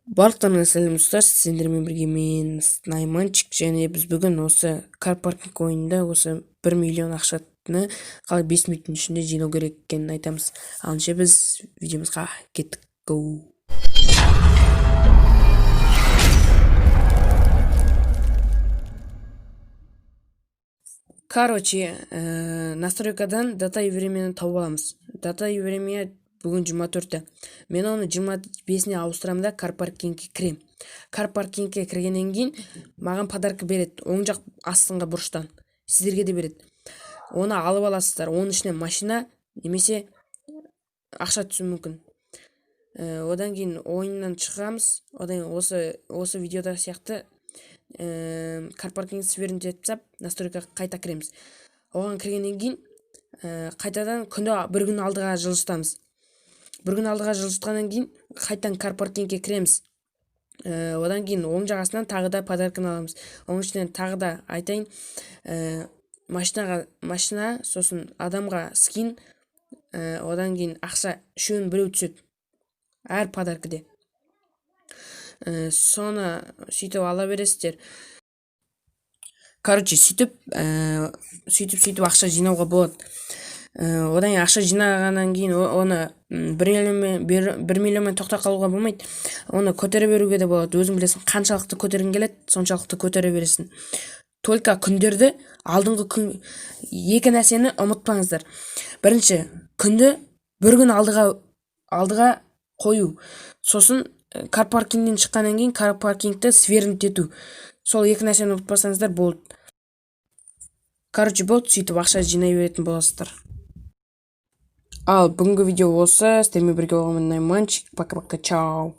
Барлықтарыңа сәлем достар, сіздермен бірге мен Найманчик, және біз бүгін осы карпаркинг ойынында осы 1 миллион ақшаны қалай 5 минуттың ішінде жинау керек екенін айтамыз. Алынша біз видеомызға кеттік. Go! Короче, настройкадан дата и времяны тауып аламыз. Дата и время бүгін 24-ті. Мен оны 25-не ауыстырамын да карпаркингке кірем. Карпаркингке кіргеннен кейін маған подарка береді. Оң жақ астыңғы бұрыштан. Сіздерге де береді. Оны алып аласыздар. Оның ішіне машина немесе ақша түсуі мүмкін. Одан кейін ойыннан шығамыз. Одан осы видеода сияқты карпаркинг свернуть етіп тастап, настройкаға қайта кіреміз. Оған кіргеннен кейін қайтадан бір күн алдыға жылжытамыз. Бір күн алдыға жылжытқаннан кейін қайтадан карпаркингке кіреміз. Одан кейін оң жағасынан тағы да подарканы аламыз. Оның ішінен тағы да айтайын, машина, сосын адамға скин, одан кейін ақша үшеуін біреу түседі. Әр подаркіде. Соны сөйтіп ала бересіздер. Короче, сөйтіп ақша жинауға болады. Одан кейін ақша жинағаннан кейін оны 1 миллионмен тоқтап қалуға болмайды. Оны көтере беруге де болады. Өзің білесің, қаншалықты көтергің келеді, соншалықты көтере бересің. Только күндерді, алдыңғы күн екі нәрсені ұмытпаңыздар. Бірінші, күнді бір күн алдыға қою. Сосын карпаркингтен шыққаннан кейін карпаркингті свернуть ету. Сол екі нәрсені ұмытпасаңыздар болды. Короче, болды, сөйтіп ақша жинай беретін боласыздар. Ал бүгінгі видео осы. Сіздермен бірге болғанмын Найманчик. Пока-пока, чао.